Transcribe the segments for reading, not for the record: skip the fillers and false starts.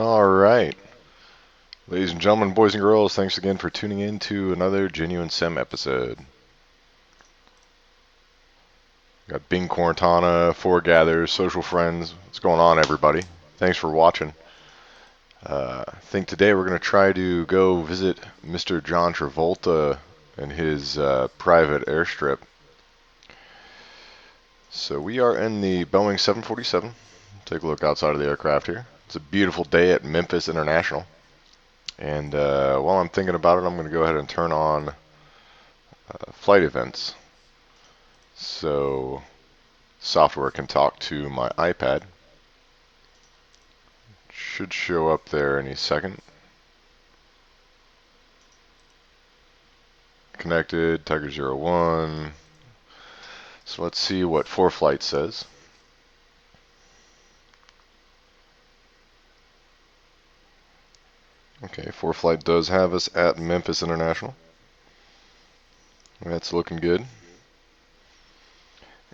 All right. Ladies and gentlemen, boys and girls, thanks again for tuning in to another Genuine Sim episode. Got Bing Quarantana, Foregathers, Social Friends. What's going on, everybody? Thanks for watching. I think today we're going to try to go visit Mr. John Travolta and his private airstrip. So we are in the Boeing 747. Take a look outside of the aircraft here. It's a beautiful day at Memphis International. And while I'm thinking about it, I'm going to go ahead and turn on flight events. So software can talk to my iPad. Should show up there any second. Connected, Tiger 01. So let's see what ForeFlight says. Okay, ForeFlight does have us at Memphis International. That's looking good.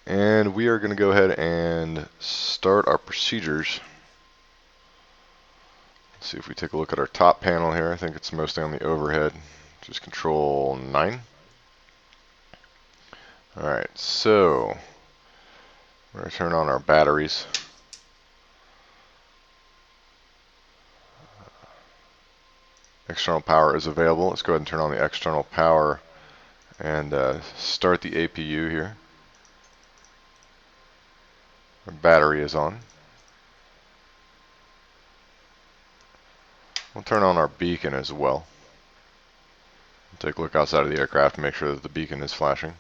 And we are going to go ahead and start our procedures. Let's see if we take a look at our top panel here. I think it's mostly on the overhead. Just Control 9. Alright, so we're going to turn on our batteries. External power is available. Let's go ahead and turn on the external power and start the APU here. Our battery is on. We'll turn on our beacon as well. Take a look outside of the aircraft to make sure that the beacon is flashing.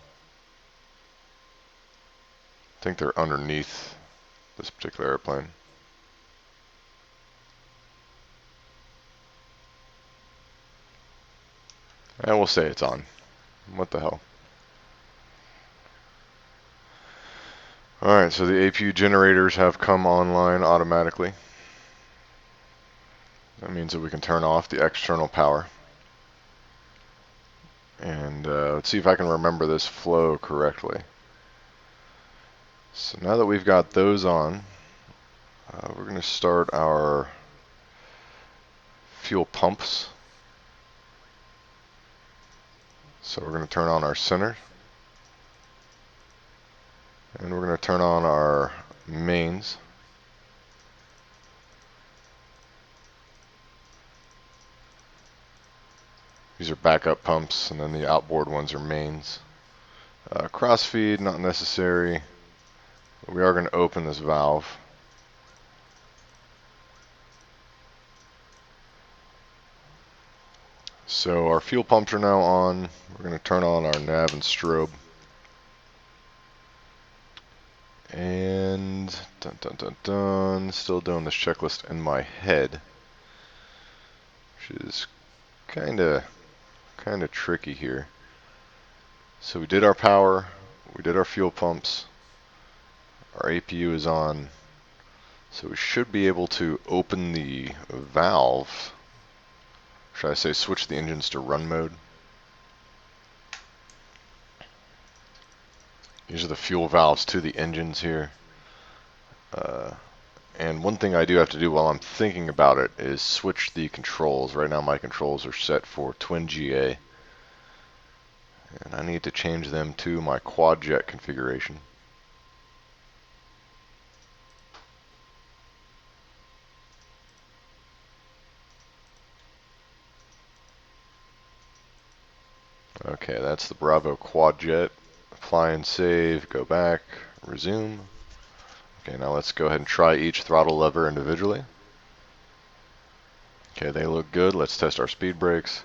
I think they're underneath this particular airplane. And we'll say it's on. What the hell? Alright, so the APU generators have come online automatically. That means that we can turn off the external power. And let's see if I can remember this flow correctly. So now that we've got those on, we're going to start our fuel pumps. So we're going to turn on our center. And we're going to turn on our mains. These are backup pumps, and then the outboard ones are mains. Crossfeed, not necessary. We are going to open this valve. So our fuel pumps are now on. We're going to turn on our nav and strobe. And dun dun dun dun, still doing this checklist in my head, which is kind of tricky here. So we did our power, we did our fuel pumps, our APU is on, so we should be able to open the valve. Should I say switch the engines to run mode? These are the fuel valves to the engines here. And one thing I do have to do while I'm thinking about it is switch the controls. Right now my controls are set for twin GA. And I need to change them to my quad jet configuration. Okay, that's the Bravo quad jet. Apply and save, go back, resume. Okay, now let's go ahead and try each throttle lever individually. Okay, they look good. Let's test our speed brakes.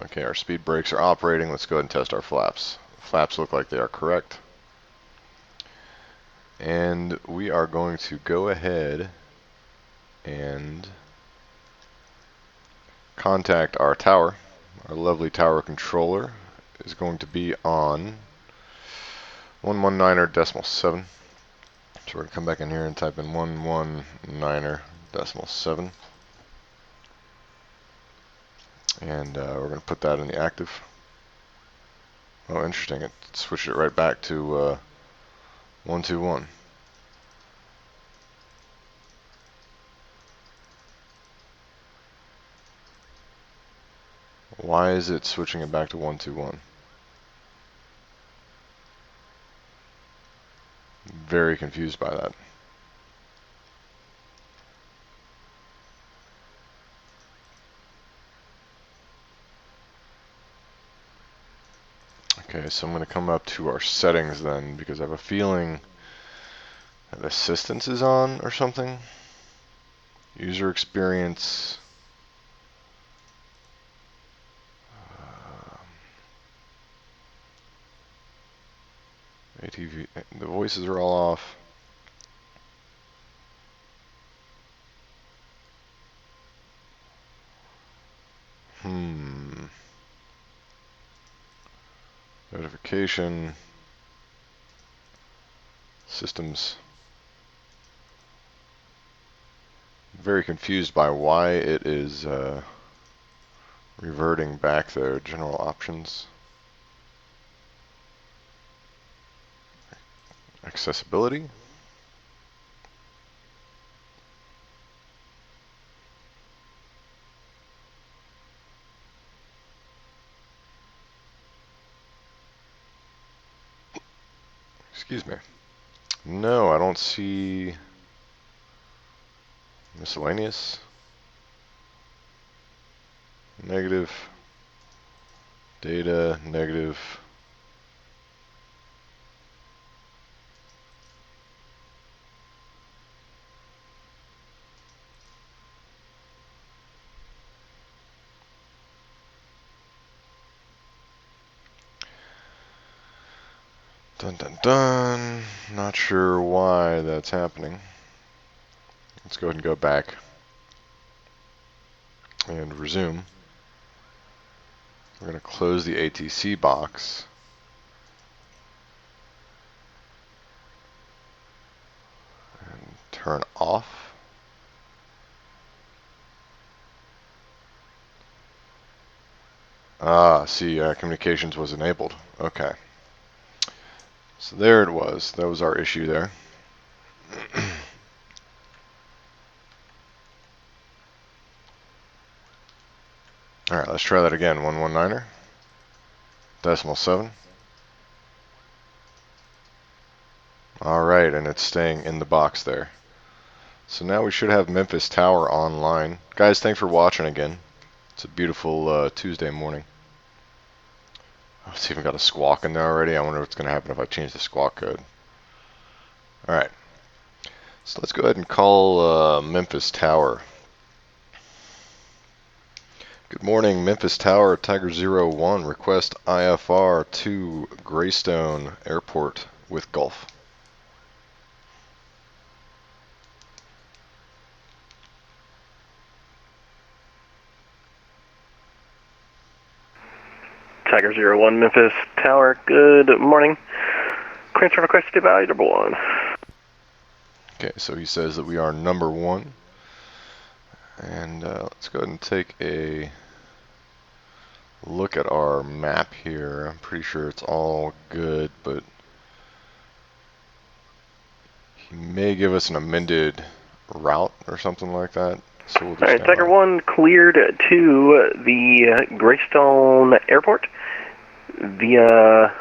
Okay, our speed brakes are operating. Let's go ahead and test our flaps. Flaps look like they are correct. And we are going to go ahead and contact our tower. Our lovely tower controller is going to be on 119.7. So we're going to come back in here and type in 119.7. And we're going to put that in the active. Oh, interesting. It switched it right back to 121. Why is it switching it back to 121? Very confused by that. Okay, so I'm going to come up to our settings then, because I have a feeling that assistance is on or something. User experience. ATV, the voices are all off. Notification. Systems. Very confused by why it is reverting back there. General options. Accessibility. Excuse me. No, I don't see miscellaneous. Negative. Data, negative. Dun dun dun. Not sure why that's happening. Let's go ahead and go back and resume. We're going to close the ATC box. And turn off. Ah, see, communications was enabled. Okay. So there it was. That was our issue there. Alright, let's try that again. 119er. Decimal 7. Alright, and it's staying in the box there. So now we should have Memphis Tower online. Guys, thanks for watching again. It's a beautiful Tuesday morning. Oh, it's even got a squawk in there already. I wonder what's going to happen if I change the squawk code. Alright. So let's go ahead and call Memphis Tower. Good morning, Memphis Tower, Tiger 01. Request IFR to Greystone Airport with Gulf. Tiger 01, Memphis Tower, good morning. Transfer request to value number 1. Okay, so he says that we are number 1. And let's go ahead and take a look at our map here. I'm pretty sure it's all good, but he may give us an amended route or something like that. So we'll just Alright, Tiger 1 cleared to the Greystone Airport via...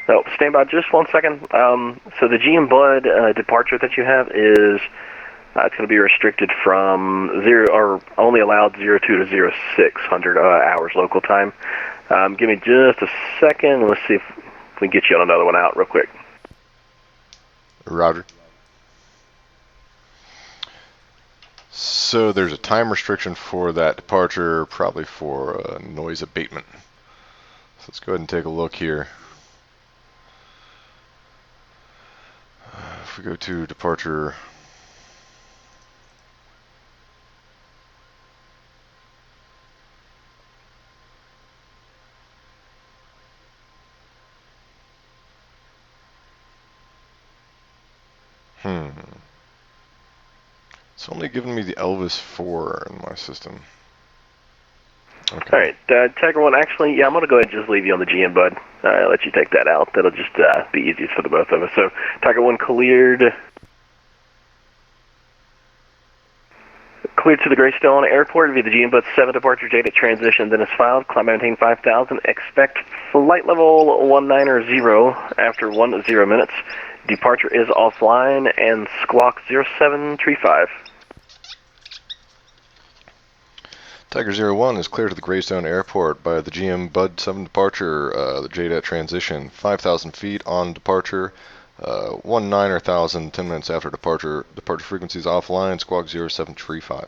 Oh, stand by just 1 second. So the GM Bud departure that you have is... it's going to be restricted from only allowed 02 to 0600 hours local time. Give me just a second. Let's see if we can get you on another one out real quick. Roger. So there's a time restriction for that departure, probably for noise abatement. So let's go ahead and take a look here. If we go to departure... It's only giving me the Elvis 4 in my system. Okay. Alright, Tiger 1, actually, yeah, I'm going to go ahead and just leave you on the GM, Bud. Let you take that out. That'll just be easiest for the both of us. So, Tiger 1 cleared Cleared to the Greystone Airport via the GM 7 departure gate at transition, then is filed. Climb maintain 5000. Expect flight level 190 after 10 minutes. Departure is offline and squawk 0735. Tiger 01 is cleared to the Greystone Airport by the GM Bud 7 departure, the JDAT transition, 5,000 feet on departure, 190,000, 10 minutes after departure. Departure frequency is offline, squawk 0735.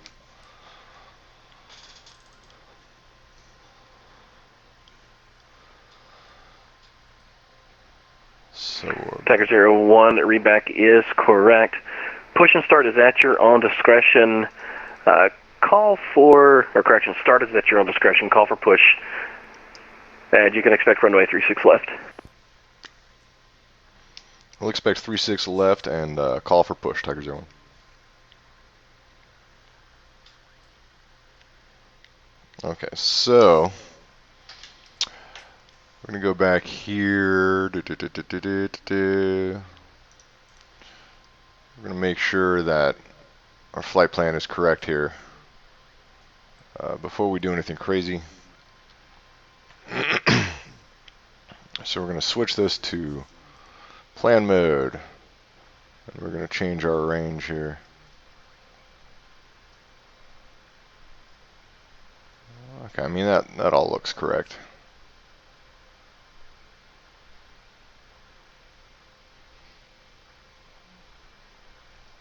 So, Tiger 01, readback is correct. Push and start is at your own discretion. Start is at your own discretion. Call for push. And you can expect runway 36 left. we'll expect 36 left and call for push, Tiger 01. Okay, so we're going to go back here. We're going to make sure that our flight plan is correct here before we do anything crazy. So we're going to switch this to plan mode, and we're going to change our range here. Okay, I mean that all looks correct.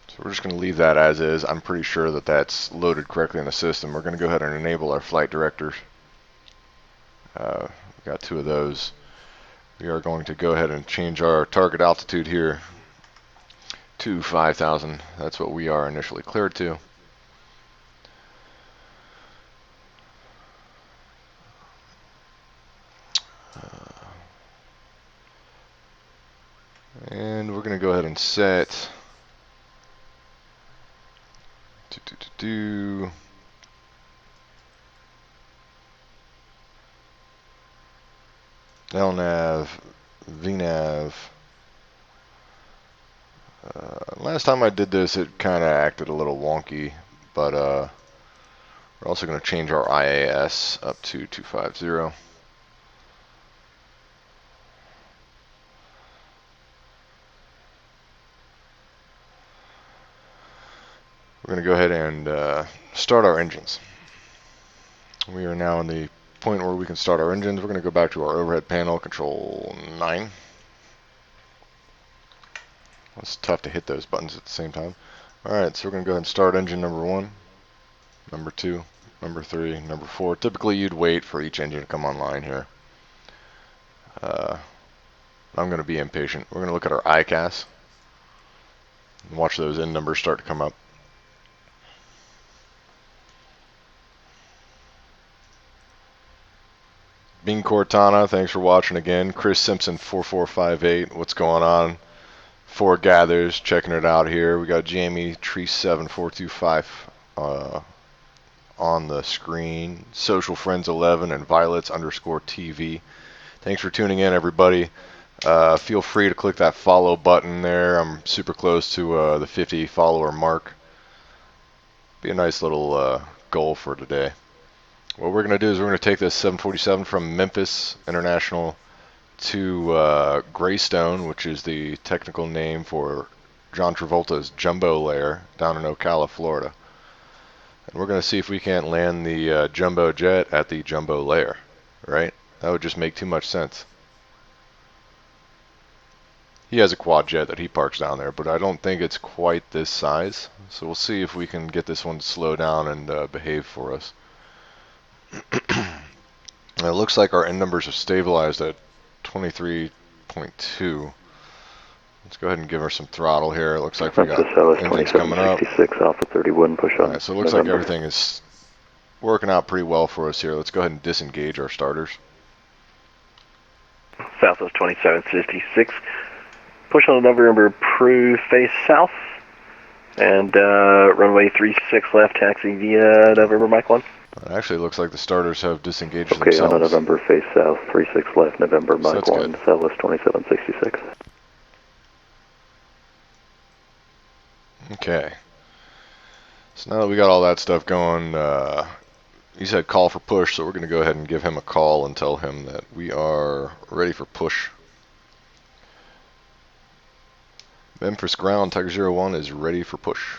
So we're just going to leave that as is. I'm pretty sure that that's loaded correctly in the system. We're going to go ahead and enable our flight directors. We've got 2 of those. We are going to go ahead and change our target altitude here to 5,000. That's what we are initially cleared to. And we're going to go ahead and set LNAV, VNAV. Last time I did this, it kind of acted a little wonky, but we're also going to change our IAS up to 250. We're going to go ahead and start our engines. We are now in the point where we can start our engines. We're going to go back to our overhead panel, control 9. It's tough to hit those buttons at the same time. Alright, so we're going to go ahead and start engine number 1, number 2, number 3, number 4. Typically you'd wait for each engine to come online here. I'm going to be impatient. We're going to look at our ICAS and watch those end numbers start to come up. Bing Cortana, thanks for watching again. Chris Simpson 4458, what's going on? 4 gathers, checking it out here. We got Jamie Tree 7425 on the screen. Social Friends 11 and Violets _TV. Thanks for tuning in, everybody. Feel free to click that follow button there. I'm super close to the 50 follower mark. Be a nice little goal for today. What we're going to do is we're going to take this 747 from Memphis International to Greystone, which is the technical name for John Travolta's JumboLair down in Ocala, Florida. And we're going to see if we can't land the jumbo jet at the JumboLair, right? That would just make too much sense. He has a quad jet that he parks down there, but I don't think it's quite this size. So we'll see if we can get this one to slow down and behave for us. It looks like our end numbers have stabilized at 23.2. Let's go ahead and give her some throttle here. It looks like we got engines coming up. 66 Alpha 31, push on. Alright, so it looks like everything is working out pretty well for us here. Let's go ahead and disengage our starters. Southwest 2766. Push on the November Prue face south. And runway 36 left, taxi via November Mike 1. It actually looks like the starters have disengaged Okay, themselves. on November face south, 36 left, November Mike 1, good. Southwest 2766. Okay. So now that we got all that stuff going, he said call for push, so we're going to go ahead and give him a call and tell him that we are ready for push. Memphis ground, Tiger 01 is ready for push.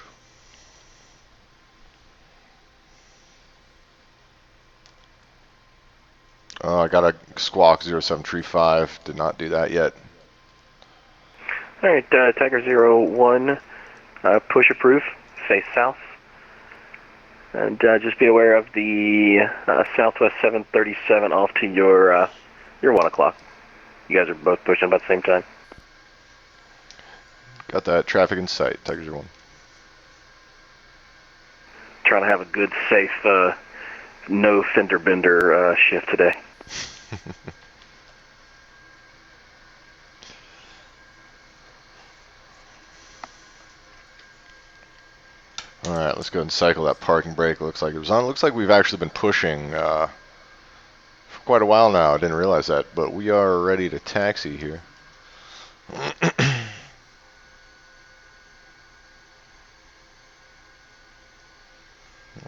I got a squawk 0735, did not do that yet. Alright, Tiger 01, push approved, face south. And just be aware of the Southwest 737 off to your 1 o'clock. You guys are both pushing about the same time. Got that traffic in sight, Tiger 01. Trying to have a good, safe, no fender bender shift today. Alright, let's go ahead and cycle that parking brake. Looks like it was on. Looks like we've actually been pushing for quite a while now. I didn't realize that, but we are ready to taxi here.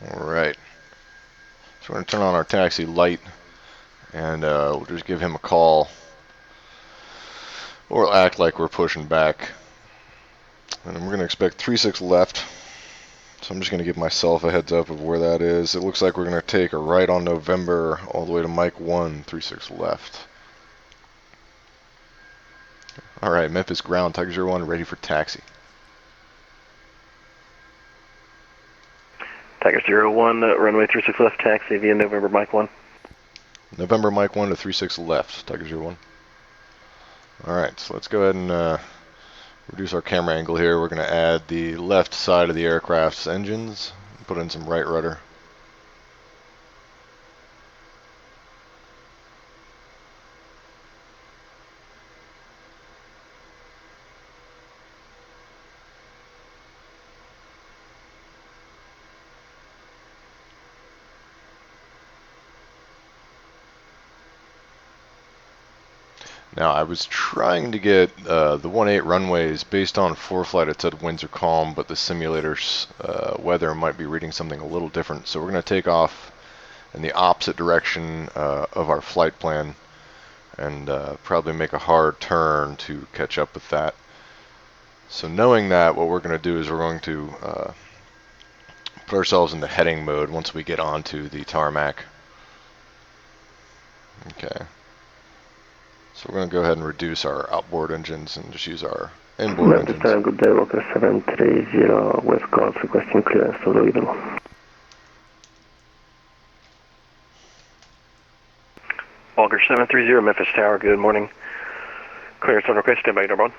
Alright. So we're going to turn on our taxi light, and we'll just give him a call. Or act like we're pushing back. And we're going to expect 36 left. So I'm just going to give myself a heads up of where that is. It looks like we're going to take a right on November all the way to Mike 1, 36 left. Alright, Memphis ground, Tiger 01 ready for taxi. Tiger 01, runway 36 left, taxi via November Mike 1. November Mike 1 to 36 left, Tiger 01. Alright, so let's go ahead and reduce our camera angle here. We're going to add the left side of the aircraft's engines, put in some right rudder. Now, I was trying to get the 1-8 runways based on ForeFlight. It said winds are calm, but the simulator's weather might be reading something a little different. So we're going to take off in the opposite direction of our flight plan and probably make a hard turn to catch up with that. So knowing that, what we're going to do is we're going to put ourselves into heading mode once we get onto the tarmac. Okay. So we're going to go ahead and reduce our outboard engines and just use our inboard engines. Good day, Walker 730, West Coast, requesting clearance to Louisville. Walker 730, Memphis Tower, good morning. Clearance on request, stand by number 1.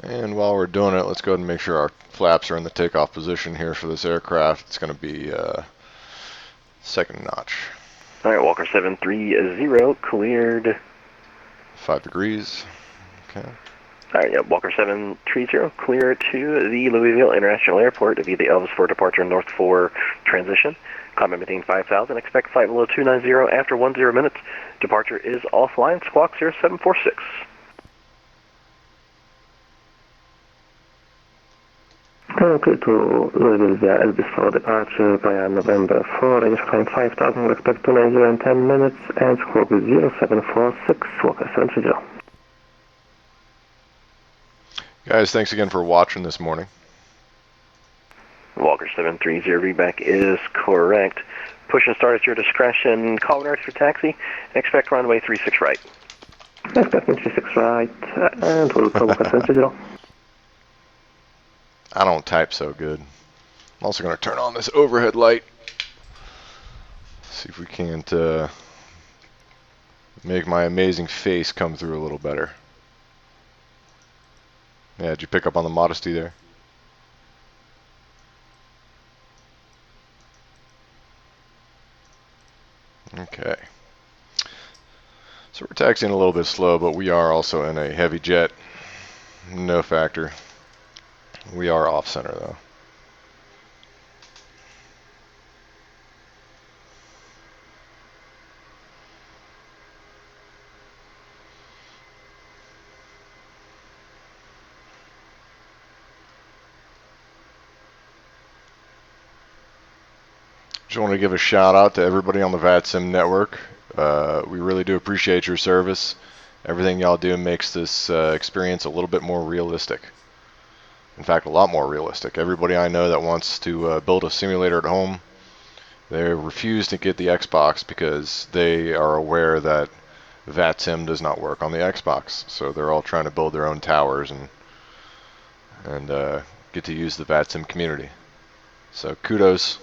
And while we're doing it, let's go ahead and make sure our flaps are in the takeoff position here for this aircraft. It's going to be second notch. Alright, Walker 730, cleared. 5 degrees. Okay. Alright, yeah, Walker 730, clear to the Louisville International Airport via the Elvis for departure North 4 transition. Climb maintain 5,000, expect flight below 290 after 10 minutes. Departure is offline, squawk 0746. Okay, to Louisville via Elvis for departure via November 4, initial climb 5,000, we'll expect 290 in 10 minutes, and squawk 0746, Walker 730. Guys, thanks again for watching this morning. Walker 730, readback is correct. Push and start at your discretion. Call when ready for taxi. Expect runway 36 right. Expect 36 right, and we'll call Walker 730. I don't type so good. I'm also going to turn on this overhead light. See if we can't make my amazing face come through a little better. Yeah, did you pick up on the modesty there? Okay. So we're taxiing a little bit slow, but we are also in a heavy jet. No factor. We are off center though. Just want to give a shout out to everybody on the VATSIM network. We really do appreciate your service. Everything y'all do makes this experience a little bit more realistic. In fact, a lot more realistic. Everybody I know that wants to build a simulator at home, they refuse to get the Xbox because they are aware that VATSIM does not work on the Xbox. So they're all trying to build their own towers and get to use the VATSIM community. So kudos.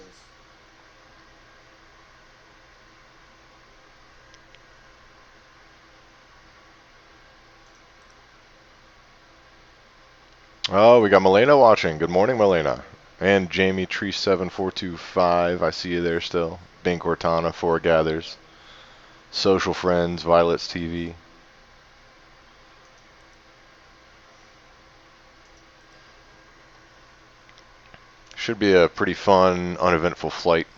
Oh, we got Milena watching. Good morning, Milena. And Jamie Tree 7425. I see you there still. Bing Cortana, Four Gathers. Social Friends, Violet's TV. Should be a pretty fun, uneventful flight.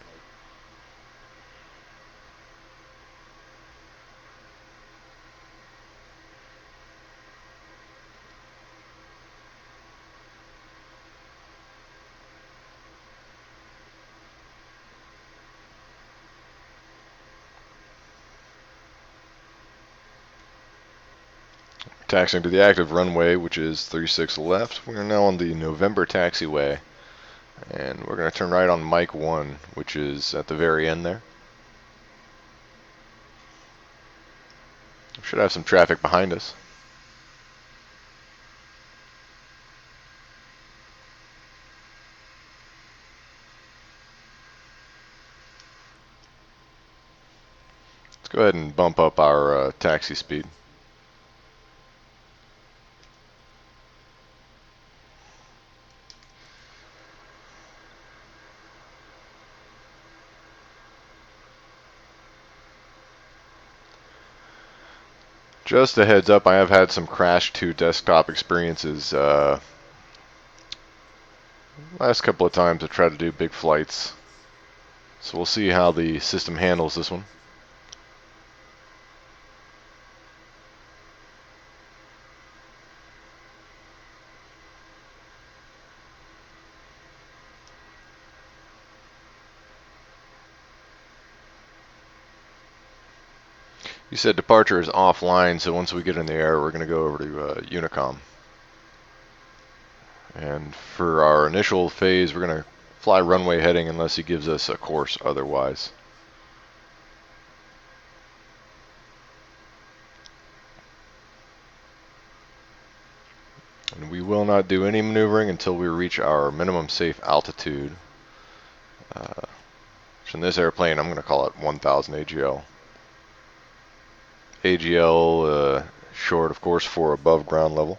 Taxiing to the active runway, which is 36 left. We are now on the November taxiway. And we're going to turn right on Mike 1, which is at the very end there. We should have some traffic behind us. Let's go ahead and bump up our taxi speed. Just a heads up, I have had some crash to desktop experiences last couple of times I've tried to do big flights. So we'll see how the system handles this one. You said departure is offline, so once we get in the air, we're going to go over to Unicom. And for our initial phase, we're going to fly runway heading unless he gives us a course otherwise. And we will not do any maneuvering until we reach our minimum safe altitude. Which in this airplane, I'm going to call it 1000 AGL. AGL short, of course, for above ground level.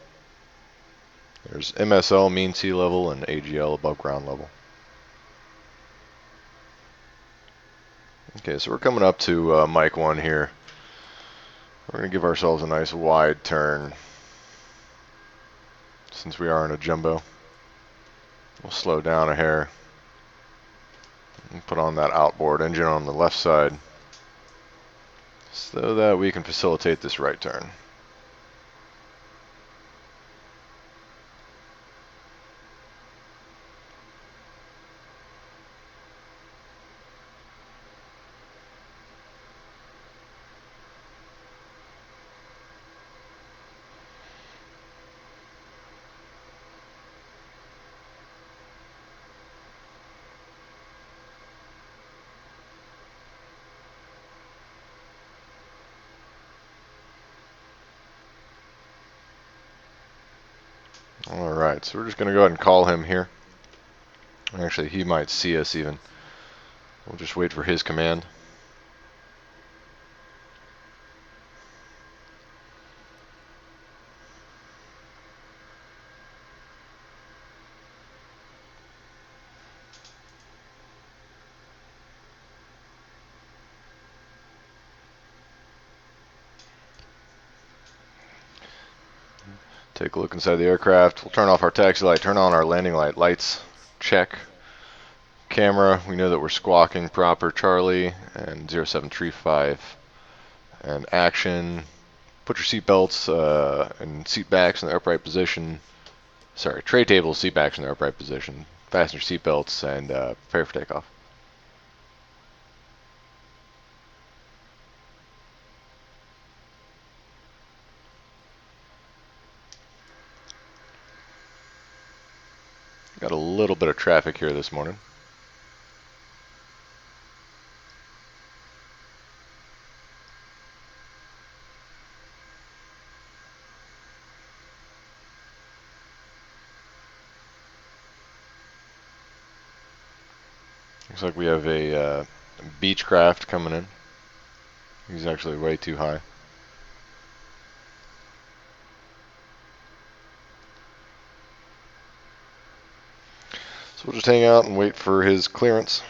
There's MSL, mean sea level, and AGL, above ground level. Okay, so we're coming up to Mike 1 here. We're going to give ourselves a nice wide turn since we are in a jumbo. We'll slow down a hair and put on that outboard engine on the left side so that we can facilitate this right turn. Alright, so we're just going to go ahead and call him here. Actually, he might see us even. We'll just wait for his command. Take a look inside the aircraft. We'll turn off our taxi light, turn on our landing light. Lights, check. Camera, we know that we're squawking proper Charlie and 0735. And action. Put your seat belts and seat backs in the upright position. Sorry, tray tables, seat backs in the upright position. Fasten your seat belts and prepare for takeoff. Got a little bit of traffic here this morning. Looks like we have a Beechcraft coming in. He's actually way too high. So we'll just hang out and wait for his clearance.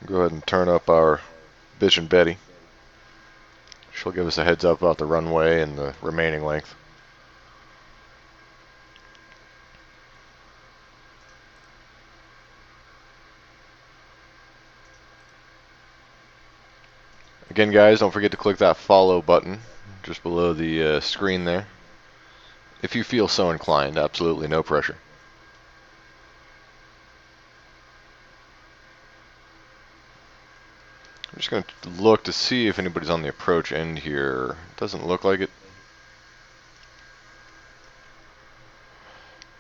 Go ahead and turn up our Bitch and Betty. She'll give us a heads up about the runway and the remaining length. Again, guys, don't forget to click that follow button just below the screen there. If you feel so inclined, absolutely no pressure. I'm just going to look to see if anybody's on the approach end here. Doesn't look like it.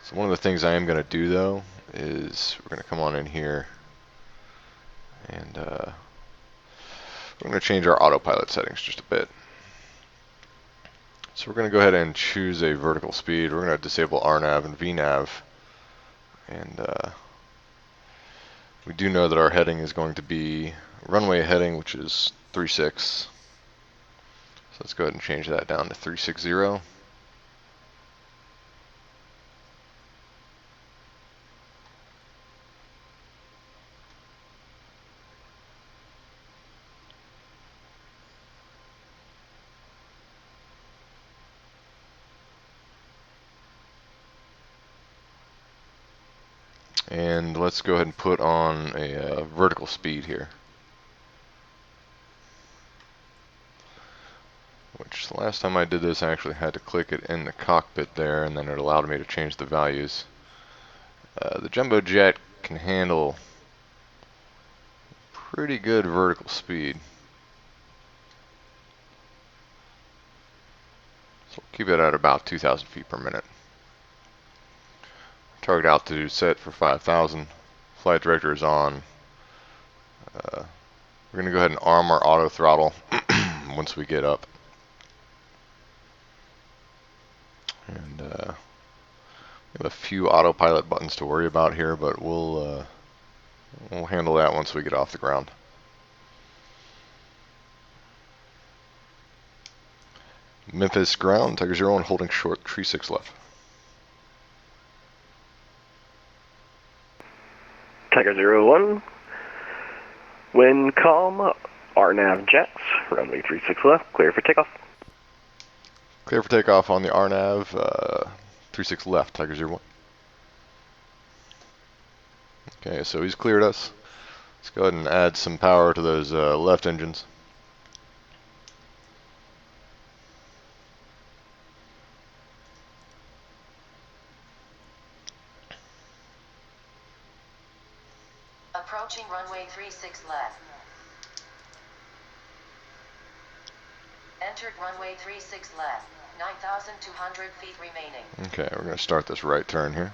So one of the things I am going to do, though, is we're going to come on in here and we're going to change our autopilot settings just a bit. So we're going to go ahead and choose a vertical speed. We're going to disable RNAV and VNAV. And we do know that our heading is going to be runway heading, which is 36. So let's go ahead and change that down to 360. And let's go ahead and put on a vertical speed here. Which the last time I did this, I actually had to click it in the cockpit there, and then it allowed me to change the values. The Jumbo Jet can handle pretty good vertical speed. So we'll keep it at about 2,000 feet per minute. Target altitude set for 5,000. Flight director is on. We're going to go ahead and arm our auto throttle once we get up. And we have a few autopilot buttons to worry about here, but we'll handle that once we get off the ground. Memphis ground, Tiger 01 holding short, tree 6 left. Tiger 01, when calm, RNAV jets, runway 36 left, clear for takeoff. Clear for takeoff on the RNAV, 36 left, Tiger 01. Okay, so he's cleared us. Let's go ahead and add some power to those left engines. Approaching runway 36 left. Entered runway 36 left. 9,200 feet remaining. Okay, we're going to start this right turn here.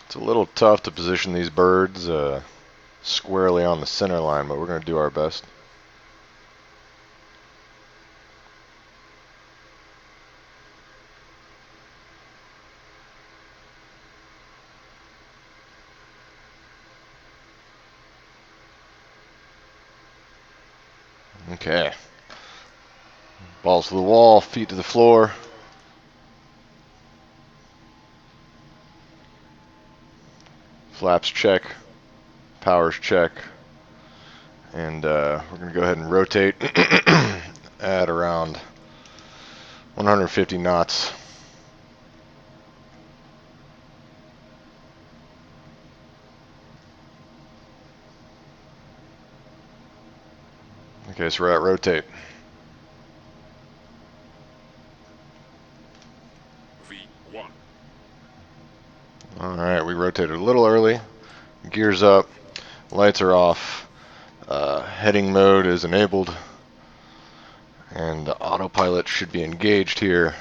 It's a little tough to position these birds squarely on the center line, but we're going to do our best. Okay. Balls to the wall, feet to the floor. Flaps check. Powers check. And we're going to go ahead and rotate at around 150 knots. Okay, so we're at rotate. V1, rotated a little early. Gears up, lights are off, heading mode is enabled, and the autopilot should be engaged here,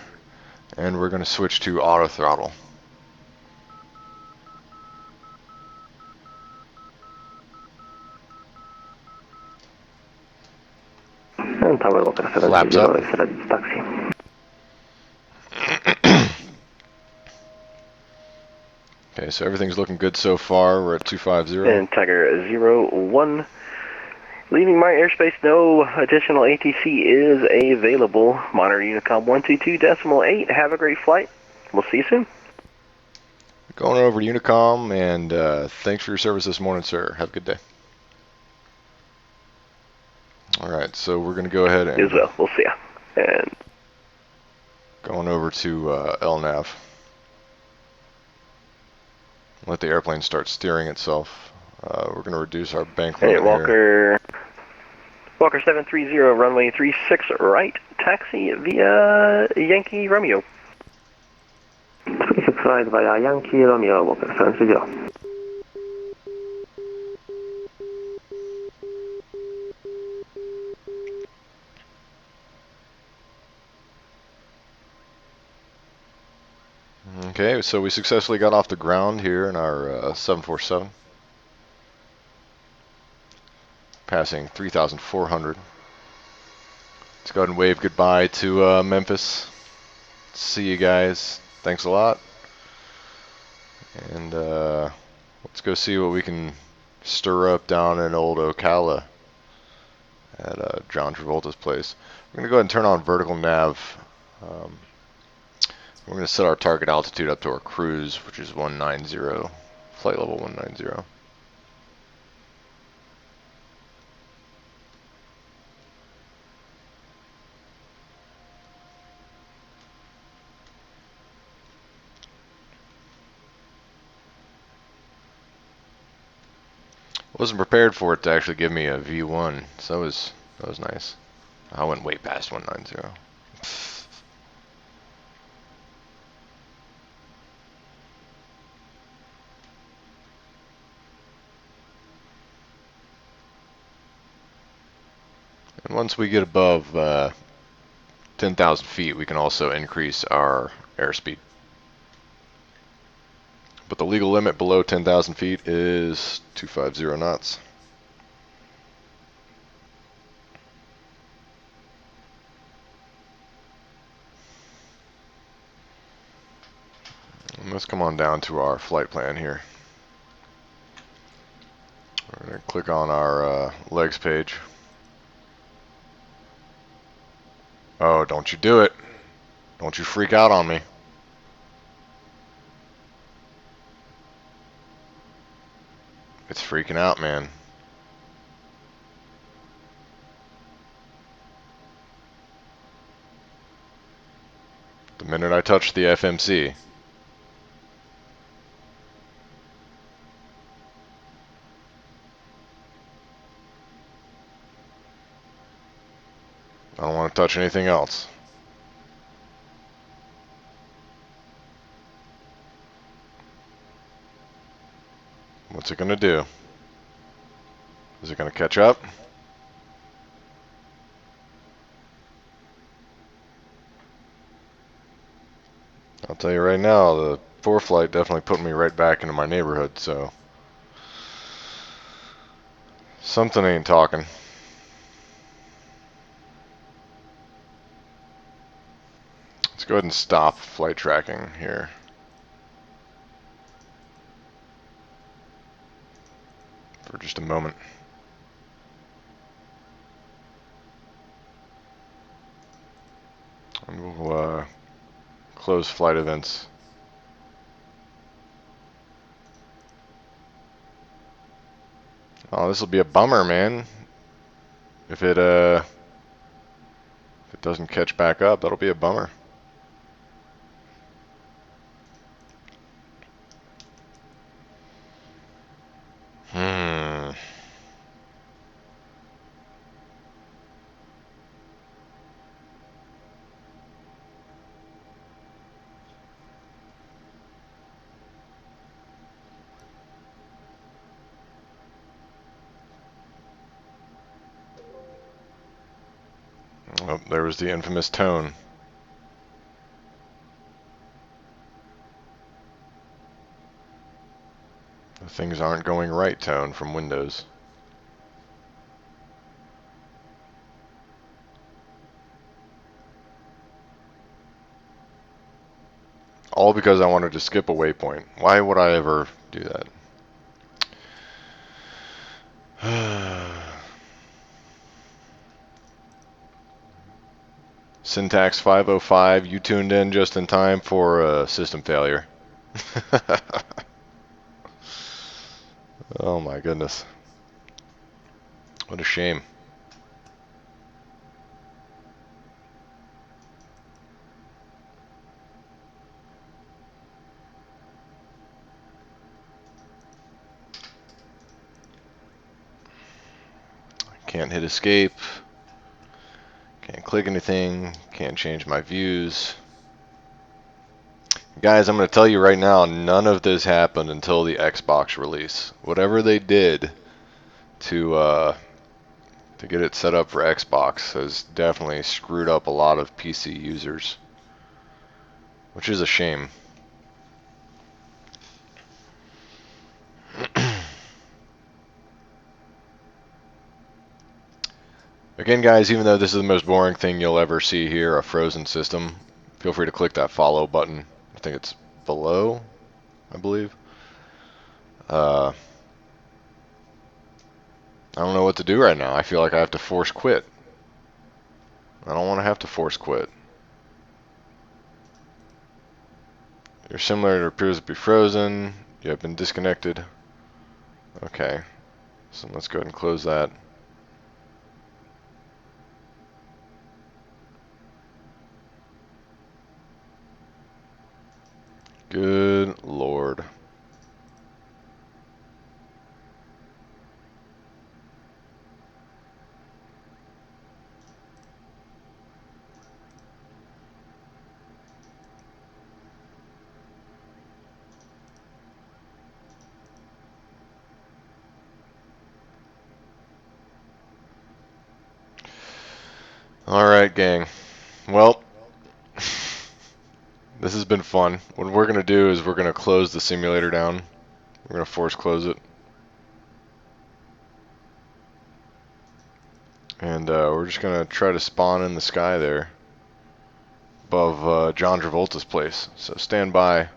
and we're going to switch to auto throttle. And Tower Walker Flaps up. 730 accelerates taxi. Okay, so everything's looking good so far. We're at 250. And Tiger 01. Leaving my airspace, no additional ATC is available. Monitor Unicom 122.8. Have a great flight. We'll see you soon. Going over to Unicom, and thanks for your service this morning, sir. Have a good day. Alright, so we're going to go ahead and... You as well. We'll see ya. And going over to LNAV. Let the airplane start steering itself. We're going to reduce our bank limit here. Walker 730, runway 36 right, taxi via Yankee Romeo. 36 right via Yankee Romeo, Walker 730. Okay, so we successfully got off the ground here in our 747. Passing 3,400. Let's go ahead and wave goodbye to Memphis. See you guys. Thanks a lot. And let's go see what we can stir up down in old Ocala at John Travolta's place. We're going to go ahead and turn on vertical nav. We're going to set our target altitude up to our cruise, which is 190, flight level 190. Wasn't prepared for it to actually give me a V1, so that was nice. I went way past 190. And once we get above 10,000 feet, we can also increase our airspeed. But the legal limit below 10,000 feet is 250 knots. And let's come on down to our flight plan here. We're going to click on our legs page. Oh, don't you do it. Don't you freak out on me. It's freaking out, man. The minute I touch the FMC, I don't want to touch anything else. What's it going to do? Is it going to catch up? I'll tell you right now, the ForeFlight definitely put me right back into my neighborhood, so something ain't talking. Let's go ahead and stop flight tracking here. For just a moment. And we'll close flight events. Oh, this will be a bummer, man. If it doesn't catch back up, that'll be a bummer. Oh, there was the infamous tone. Things aren't going right tone from Windows. All because I wanted to skip a waypoint. Why would I ever do that? Syntax 505, you tuned in just in time for a system failure. Oh my goodness. What a shame. Can't hit escape. Can't click anything. Can't change my views. Guys, I'm going to tell you right now, none of this happened until the Xbox release. Whatever they did to get it set up for Xbox has definitely screwed up a lot of PC users, which is a shame. Again, guys, even though this is the most boring thing you'll ever see here, a frozen system, feel free to click that follow button. I think it's below, I believe. I don't know what to do right now. I feel like I have to force quit. I don't want to have to force quit. Your simulator appears to be frozen. You have been disconnected. Okay, so let's go ahead and close that. Good Lord. Alright, gang. Well, this has been fun. What we're going to do is we're going to close the simulator down. We're going to force close it. And we're just going to try to spawn in the sky there above John Travolta's place. So stand by.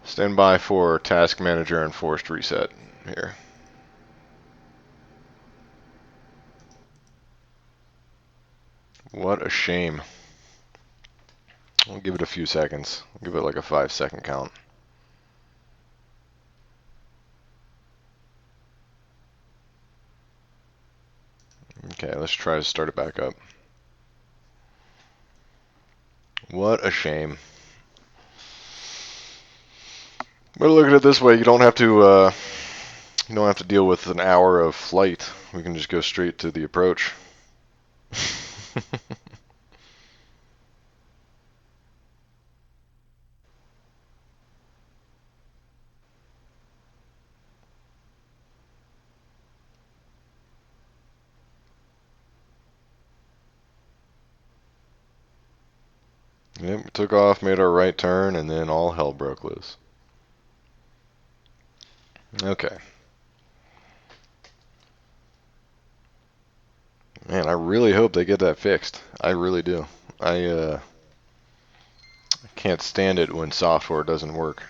Stand by for task manager and forced reset here. What a shame. I'll give it a few seconds. I'll give it like a 5-second count. Okay, let's try to start it back up. What a shame. But look at it this way, you don't have to deal with an hour of flight. We can just go straight to the approach. Yep, we took off, made our right turn, and then all hell broke loose. Okay. Man, I really hope they get that fixed. I really do. I can't stand it when software doesn't work.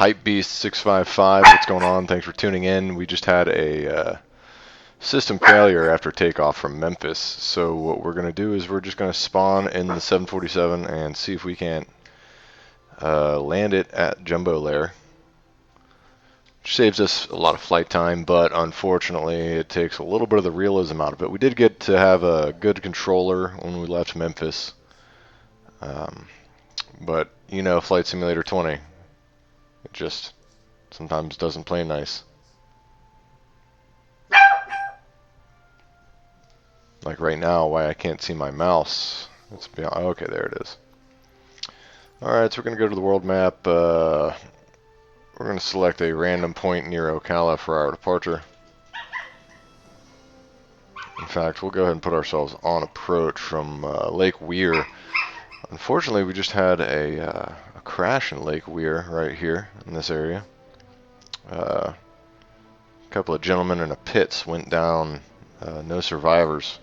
Hype Beast 655, what's going on? Thanks for tuning in. We just had a system failure after takeoff from Memphis. So what we're going to do is we're just going to spawn in the 747 and see if we can't land it at JumboLair. Which saves us a lot of flight time, but unfortunately it takes a little bit of the realism out of it. We did get to have a good controller when we left Memphis. But, you know, Flight Simulator 20, it just sometimes doesn't play nice. Like right now, why I can't see my mouse. It's beyond, okay, there it is. Alright, so we're going to go to the world map. We're going to select a random point near Ocala for our departure. In fact, we'll go ahead and put ourselves on approach from Lake Weir. Unfortunately, we just had a crash in Lake Weir right here in this area. A couple of gentlemen in a pits went down, no survivors.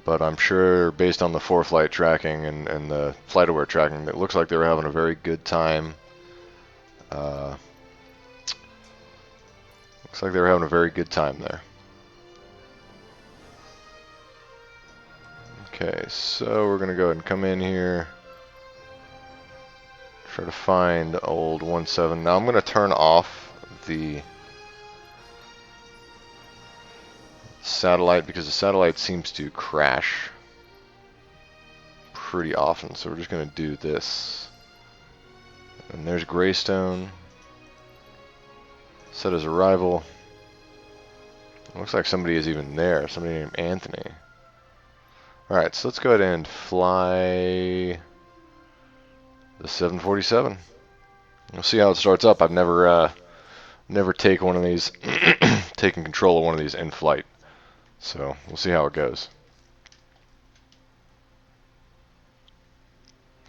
But I'm sure based on the ForeFlight tracking and the FlightAware tracking, it looks like they were having a very good time. Looks like they were having a very good time there. Okay, so we're going to go ahead and come in here. Try to find old 17. Now I'm going to turn off the satellite because the satellite seems to crash pretty often. So we're just going to do this. And there's Greystone. Set as arrival. Looks like somebody is even there. Somebody named Anthony. Alright, so let's go ahead and fly the 747. We'll see how it starts up. I've never taken one of these, taken control of one of these in flight. So we'll see how it goes.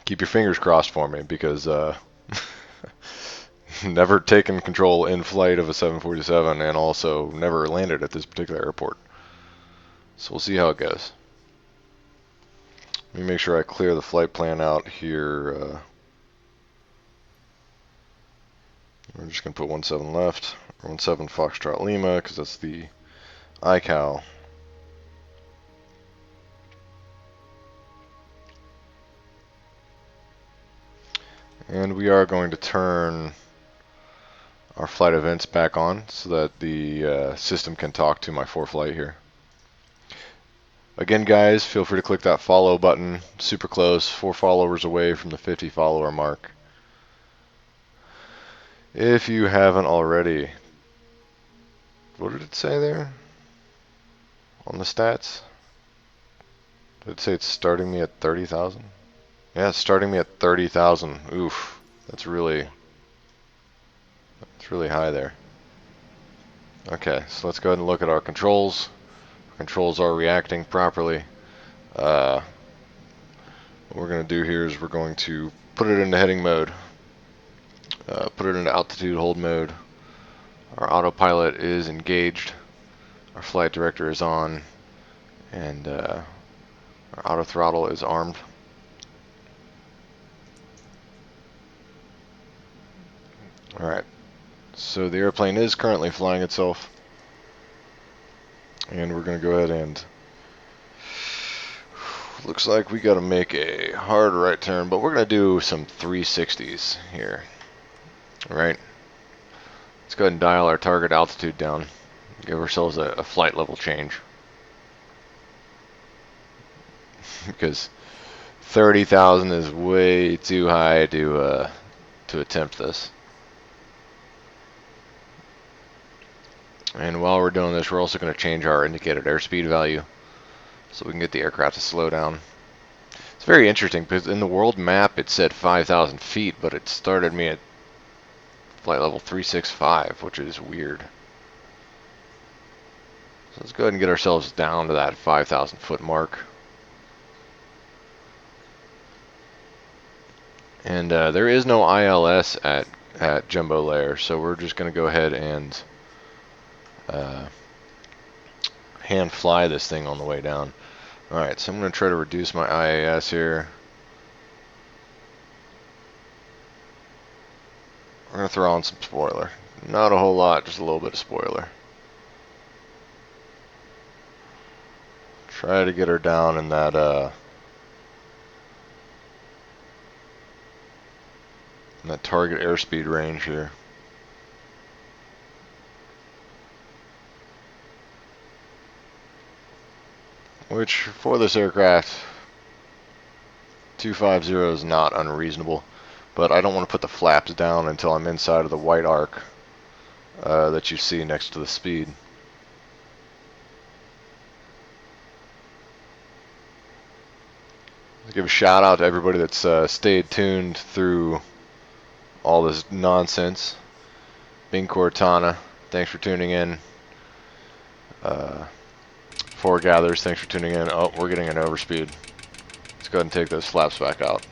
Keep your fingers crossed for me because never taken control in flight of a 747 and also never landed at this particular airport. So we'll see how it goes. Let me make sure I clear the flight plan out here. We're just going to put 17 left, 17 Foxtrot Lima, because that's the iCal. And we are going to turn our flight events back on so that the system can talk to my ForeFlight here. Again, guys, feel free to click that follow button. Super close, 4 followers away from the 50 follower mark. If you haven't already. What did it say there? On the stats? Did it say it's starting me at 30,000? Yeah, it's starting me at 30,000. Oof. That's really high there. Okay, so let's go ahead and look at our controls. Controls are reacting properly. What we're going to do here is we're going to put it into heading mode. Put it into altitude hold mode. Our autopilot is engaged. Our flight director is on. And our auto throttle is armed. Alright, so the airplane is currently flying itself. And we're going to go ahead and looks like we got to make a hard right turn, but we're going to do some 360s here. Alright, let's go ahead and dial our target altitude down. Give ourselves a flight level change. Because 30,000 is way too high to attempt this. And while we're doing this, we're also going to change our indicated airspeed value so we can get the aircraft to slow down. It's very interesting because in the world map it said 5,000 feet, but it started me at flight level 365, which is weird. So let's go ahead and get ourselves down to that 5,000 foot mark. And there is no ILS at JumboLair, so we're just going to go ahead and hand fly this thing on the way down. Alright, so I'm going to try to reduce my IAS here. we're going to throw on some spoiler. Not a whole lot, just a little bit of spoiler. Try to get her down in that target airspeed range here. Which, for this aircraft, 250 is not unreasonable. But I don't want to put the flaps down until I'm inside of the white arc that you see next to the speed. Let's give a shout out to everybody that's stayed tuned through all this nonsense. Bing Cortana, thanks for tuning in. Foregathers, thanks for tuning in. Oh, we're getting an overspeed. Let's go ahead and take those flaps back out.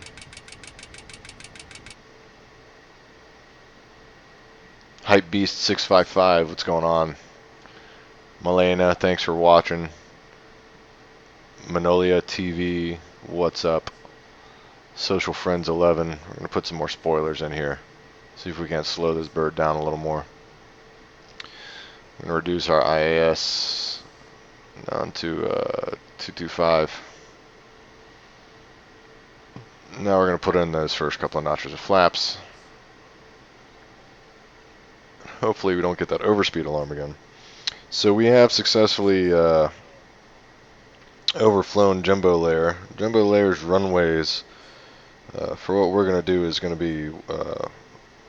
Hype Beast 655, what's going on? Malena, thanks for watching. Manolia TV, what's up? Social Friends 11, we're going to put some more spoilers in here. See if we can't slow this bird down a little more. We're going to reduce our IAS down to 225. Now we're going to put in those first couple of notches of flaps. Hopefully we don't get that overspeed alarm again. So we have successfully overflown JumboLair. JumboLair's runways for what we're going to do is going to be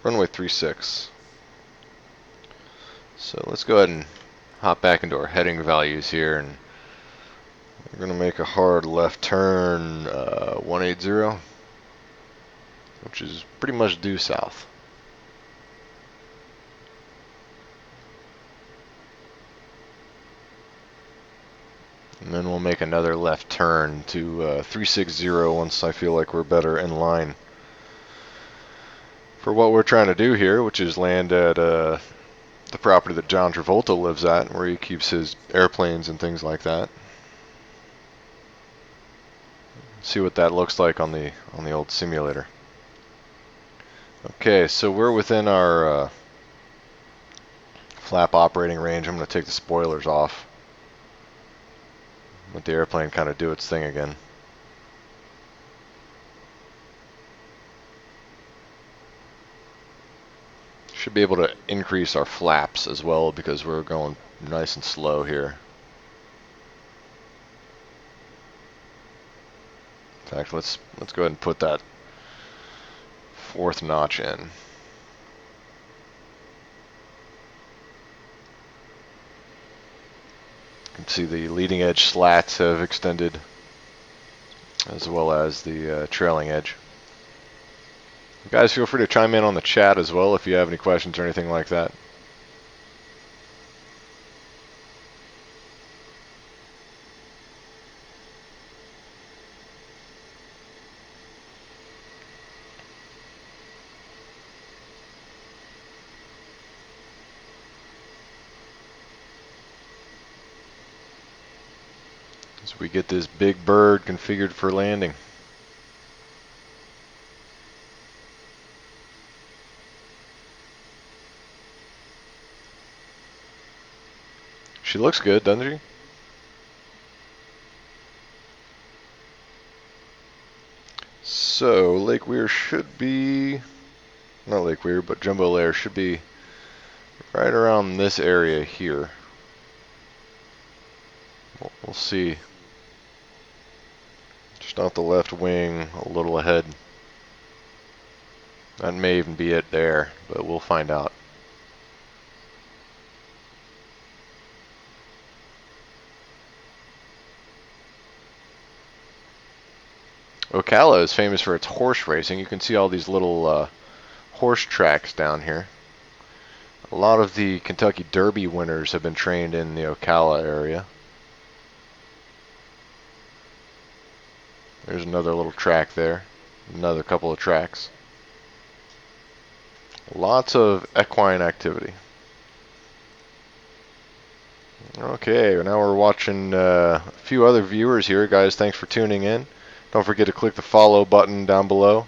runway 36. So let's go ahead and hop back into our heading values here, and we're going to make a hard left turn 180, which is pretty much due south. And then we'll make another left turn to 360 once I feel like we're better in line for what we're trying to do here, which is land at the property that John Travolta lives at, where he keeps his airplanes and things like that. See what that looks like on the old simulator. Okay, so we're within our flap operating range. I'm going to take the spoilers off. Let the airplane kind of do its thing again. Should be able to increase our flaps as well because we're going nice and slow here. In fact, let's go ahead and put that fourth notch in. You can see the leading edge slats have extended, as well as the trailing edge. Guys, feel free to chime in on the chat as well if you have any questions or anything like that. As we get this big bird configured for landing. She looks good, doesn't she? So, Lake Weir should be, not Lake Weir, but JumboLair should be right around this area here. We'll see. Just off the left wing, a little ahead. That may even be it there, but we'll find out. Ocala is famous for its horse racing. You can see all these little horse tracks down here. A lot of the Kentucky Derby winners have been trained in the Ocala area. There's another little track there. Another couple of tracks. Lots of equine activity. Okay, now we're watching a few other viewers here. Guys, thanks for tuning in. Don't forget to click the follow button down below.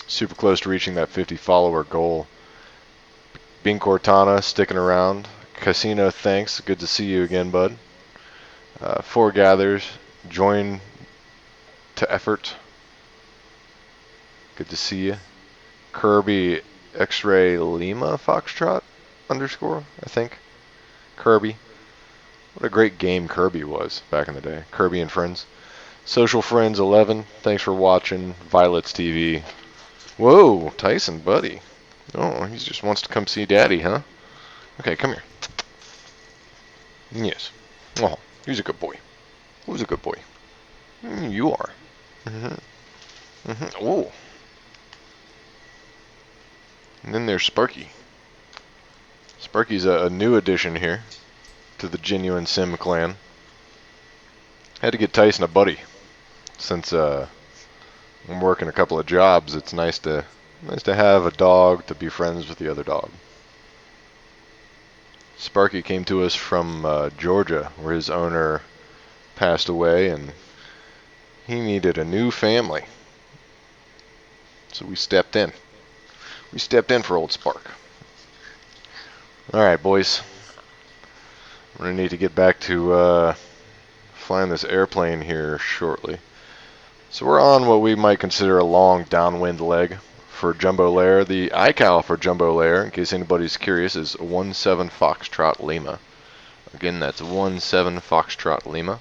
super close to reaching that 50 follower goal. Bean Cortana sticking around. Casino, thanks. Good to see you again, bud. Four gathers. Join to effort. Good to see you. Kirby X-Ray Lima Foxtrot underscore, I think. Kirby. What a great game Kirby was back in the day. Kirby and Friends. Social Friends 11. Thanks for watching. Violet's TV. Whoa, Tyson, buddy. Oh, he just wants to come see Daddy, huh? Okay, come here. Yes. Oh, he's a good boy. Who's a good boy? You are. Oh. And then there's Sparky. Sparky's a new addition here to the Genuine Sim clan. Had to get Tyson a buddy since I'm working a couple of jobs. It's nice to have a dog to be friends with the other dog. Sparky came to us from Georgia, where his owner passed away, and he needed a new family. So we stepped in. We stepped in for old Spark. All right, boys. I'm gonna need to get back to flying this airplane here shortly. So we're on what we might consider a long downwind leg for JumboLair. The iCal for JumboLair, in case anybody's curious, is 17 Foxtrot Lima. Again, that's 17 Foxtrot Lima.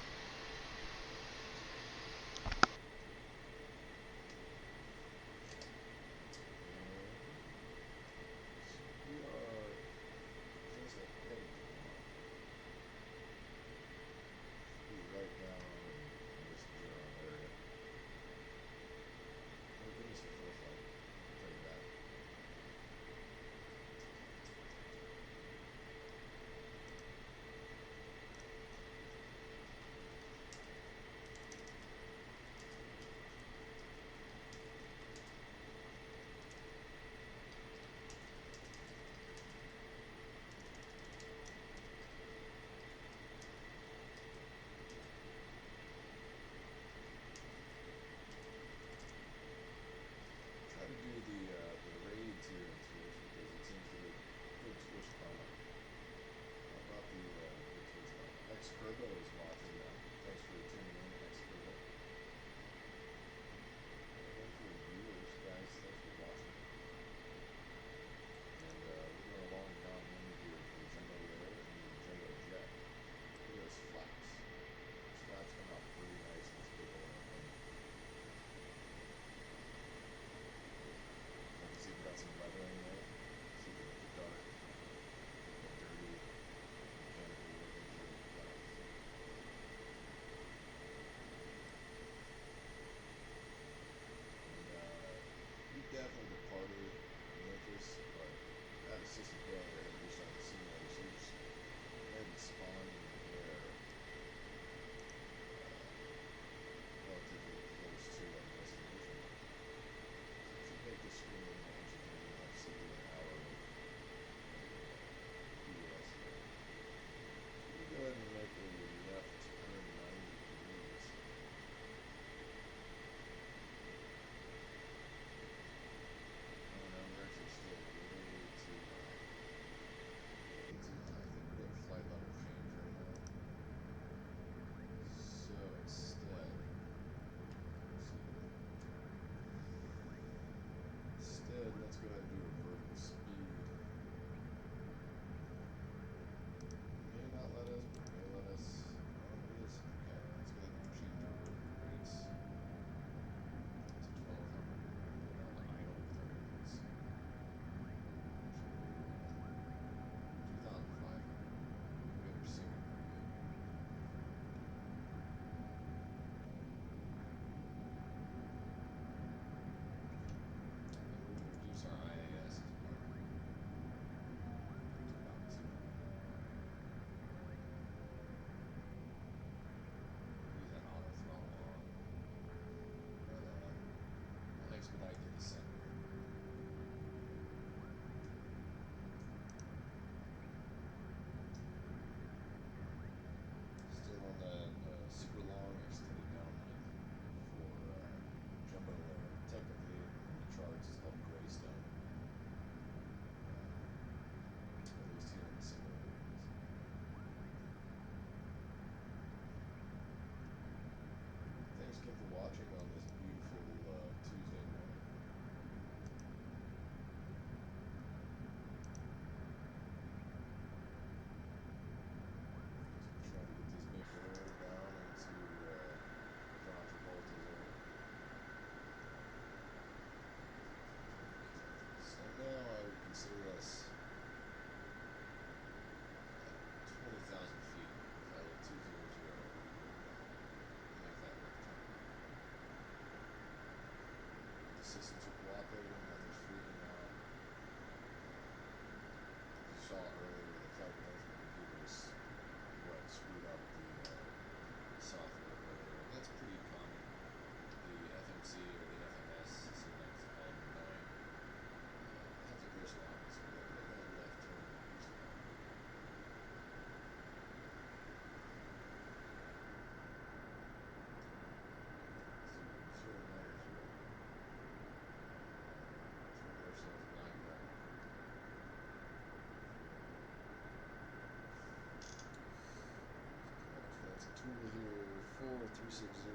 approval here, 4360.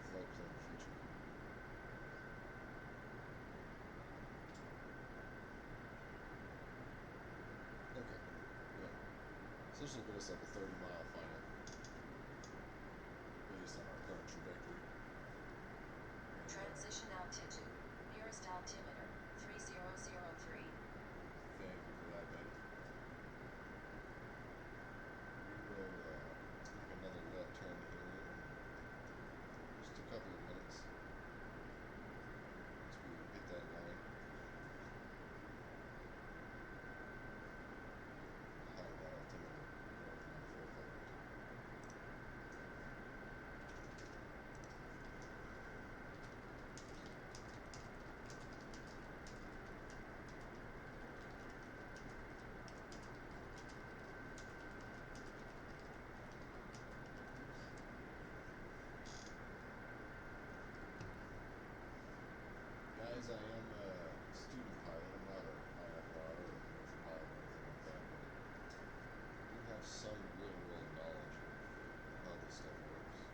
Flight plan feature. Okay. Yeah. So this will get us like a 30-mile final based on our current trajectory. Transition altitude. Nearest altimeter, 3003. Thank you for that, buddy. We will make another left turn here in just a couple of minutes. Once we hit that line. High that altimeter. Full flight. Guys, I am a student pilot. I'm not a IFR or a commercial pilot or anything like that, but I do have some real-world knowledge of how this stuff works.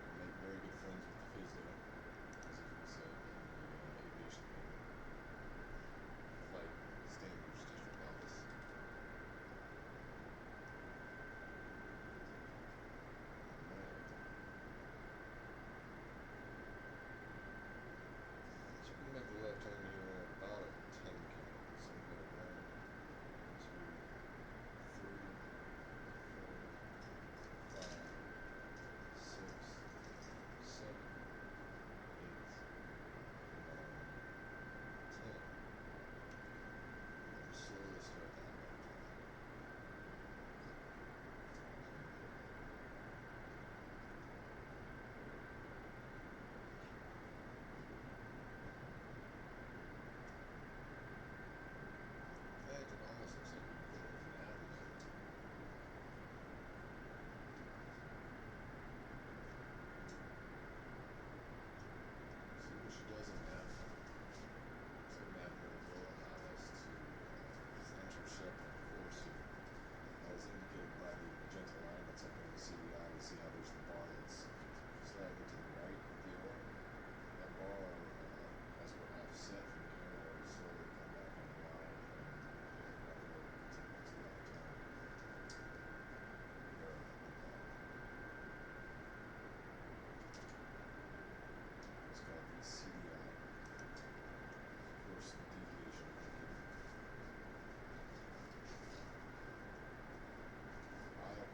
I make very good friends with the physio, as if we say, in the aviation flight standards district office. So we can make the left turn here about a 10 count. So we go 1, 2, 3, 4, 5, 6, 7, 8, 9, 10. And slowly start that left turn. In fact, it almost looks like we put a nav there. See what she does in nav. So nav mode will allow us to intercept our course here, as indicated by the magenta line that's up in the CDI. You see how there's the bar that's slightly to the right of the arrow. That bar, as we're offset from the arrow, will slowly come back on the line and recommend we continue to left turn. It's called the CDI, course deviation indicator.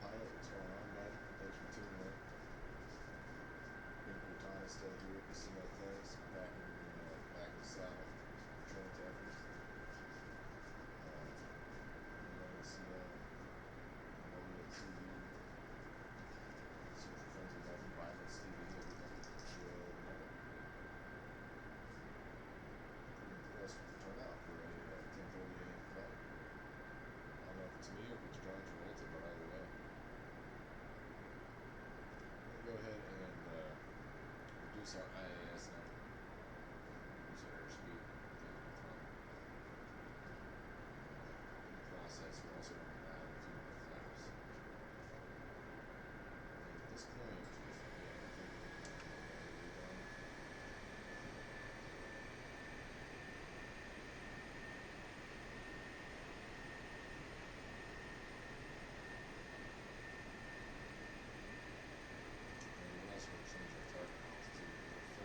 Pilot, what's going on, bud? Thanks for tuning in. Ben Cortana still here at the CMO Things, back in the saddle, Trent Evans. CM, Molia TV, Social Friends of Love and Violence TV, everything. Good night. Pretty impressed with the turnout for a 10:30 a.m. flight. I don't know if it's me or if it's John Travolta, but either way. Go ahead and reduce our IAS now. Reduce our airspeed down to the throttle. In the process, we're also going to add a few more flaps. And at this point, I think we're done. And we're also going to change our target altitude.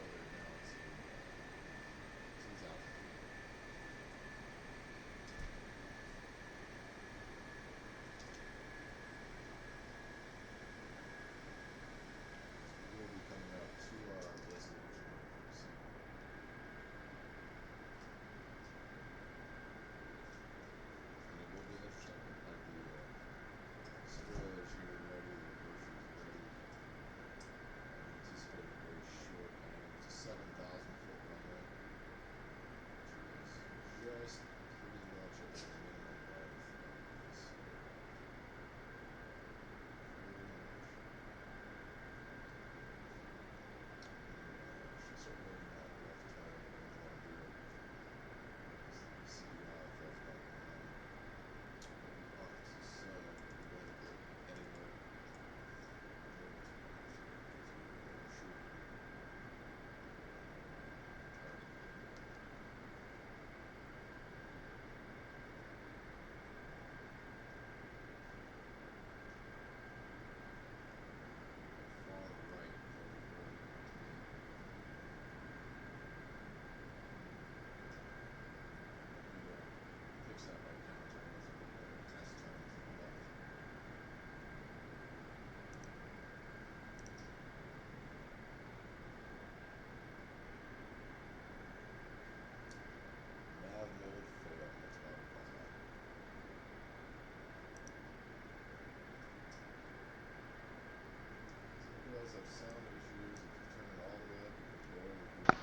have sound issues, if you turn it all the way up, you can barely hear it.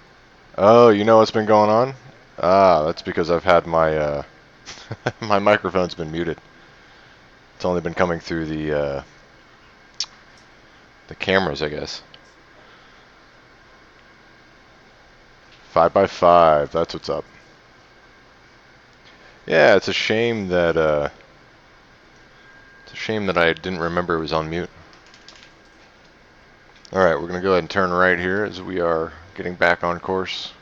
Oh, you know what's been going on? Ah, that's because I've had my my microphone's been muted. It's only been coming through the cameras, I guess. 5x5, that's what's up. Yeah, it's a shame that I didn't remember it was on mute. All right, we're gonna go ahead and turn right here as we are getting back on course,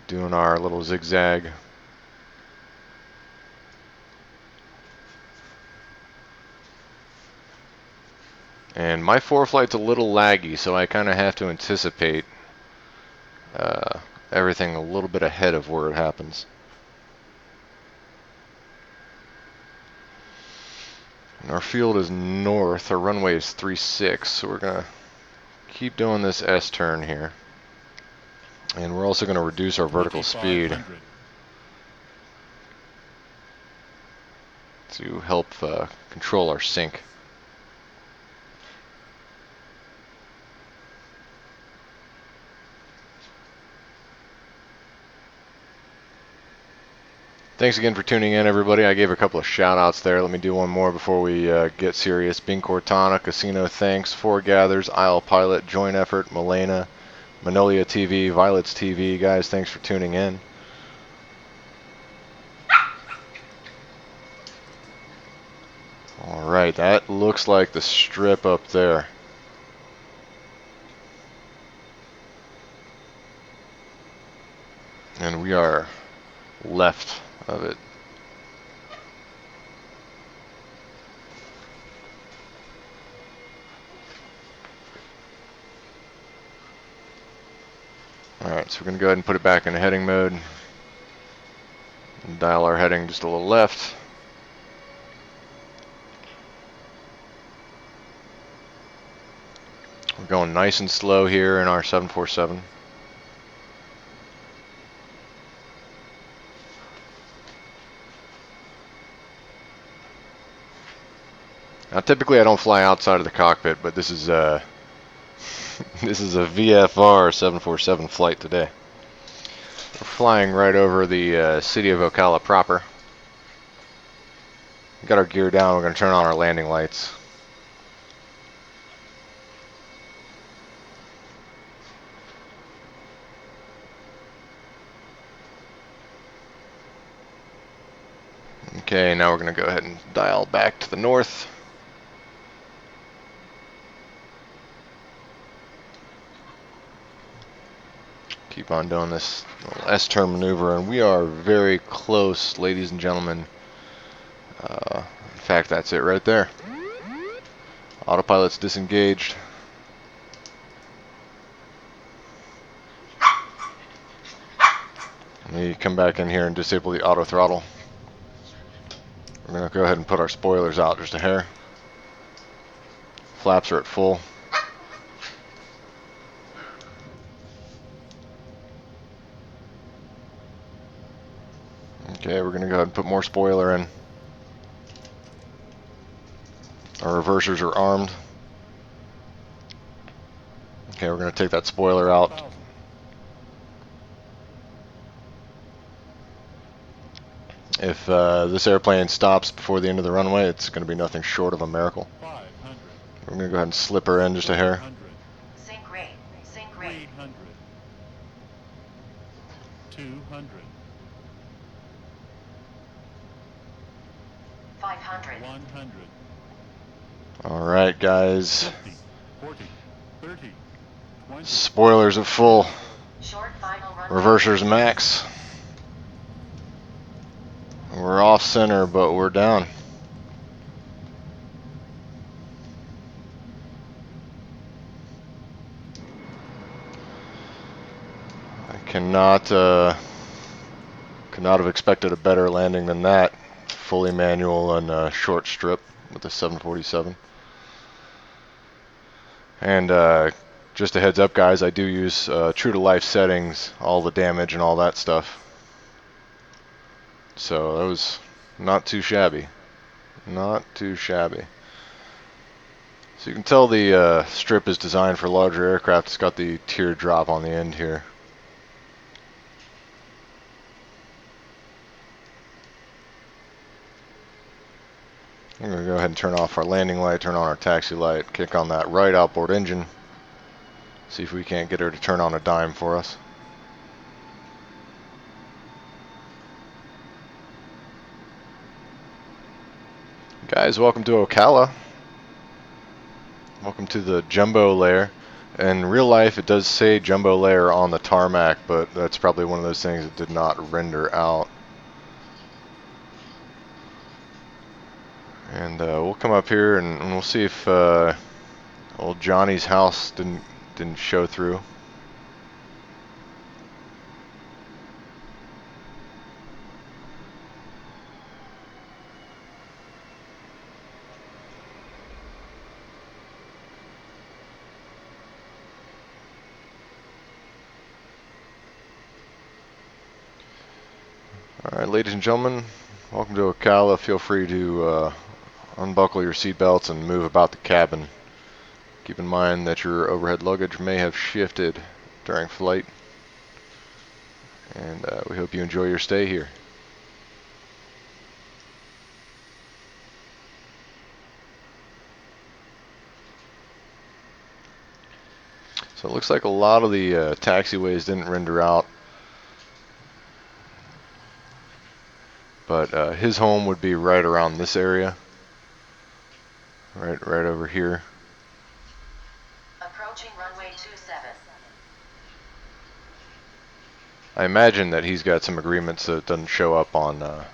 doing our little zigzag. And my foreflight's a little laggy, so I kind of have to anticipate uh, everything a little bit ahead of where it happens. And our field is north, our runway is 36, so we're going to keep doing this S-turn here. And we're also going to reduce our vertical speed to help control our sink. Thanks again for tuning in, everybody. I gave a couple of shout-outs there. Let me do one more before we get serious. Bing Cortana, Casino Thanks, Foregathers, Isle Pilot, Joint Effort, Milena, Manolia TV, Violets TV. Guys, thanks for tuning in. Alright, that looks like the strip up there. And we are left of it. Alright, so we're going to go ahead and put it back in heading mode. And dial our heading just a little left. We're going nice and slow here in our 747. Now, typically I don't fly outside of the cockpit, but this is this is a VFR 747 flight today. We're flying right over the city of Ocala proper. Got our gear down. We're going to turn on our landing lights. Okay, now we're going to go ahead and dial back to the north. Keep on doing this little S-turn maneuver, and we are very close, ladies and gentlemen. In fact, that's it right there. Autopilot's disengaged. Let me come back in here and disable the auto throttle. We're going to go ahead and put our spoilers out just a hair. Flaps are at full. Okay, we're going to go ahead and put more spoiler in. Our reversers are armed. Okay, we're going to take that spoiler out. If this airplane stops before the end of the runway, it's going to be nothing short of a miracle. We're going to go ahead and slip her in just a hair. Sync rate. Sync rate. 300. 200. 500. 100. All right, guys. 50. 40. 30. 20. Spoilers are full. Short final run. Reversers max. We're off center, but we're down. I cannot have expected a better landing than that. Fully manual and short strip with the 747. And just a heads up, guys, I do use true to life settings, all the damage and all that stuff. So that was not too shabby. Not too shabby. So you can tell the strip is designed for larger aircraft. It's got the teardrop on the end here. I'm going to go ahead and turn off our landing light, turn on our taxi light, kick on that right outboard engine. See if we can't get her to turn on a dime for us. Guys, welcome to Ocala. Welcome to the JumboLair. In real life, it does say JumboLair on the tarmac, but that's probably one of those things that did not render out. And we'll come up here and we'll see if old Johnny's house didn't show through. Alright, ladies and gentlemen, welcome to Ocala. Feel free to unbuckle your seatbelts and move about the cabin. Keep in mind that your overhead luggage may have shifted during flight, and we hope you enjoy your stay here. So it looks like a lot of the taxiways didn't render out, but his home would be right around this area, right over here. Approaching runway 27. I imagine that he's got some agreements that doesn't show up on the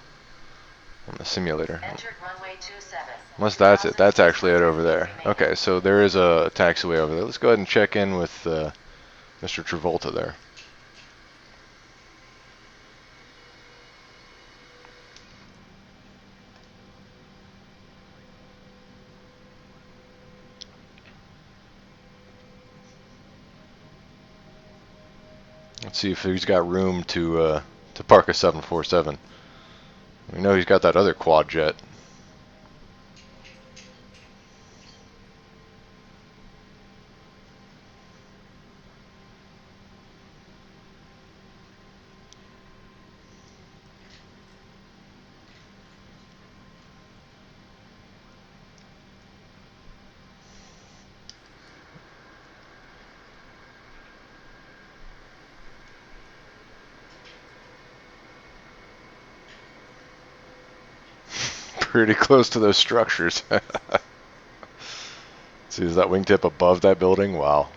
simulator. Entered runway 27. Unless that's it. That's actually it over there. Okay, so there is a taxiway over there. Let's go ahead and check in with Mr. Travolta there. Let's see if he's got room to park a 747. We know he's got that other quad jet. Pretty close to those structures. See, is that wingtip above that building? Wow.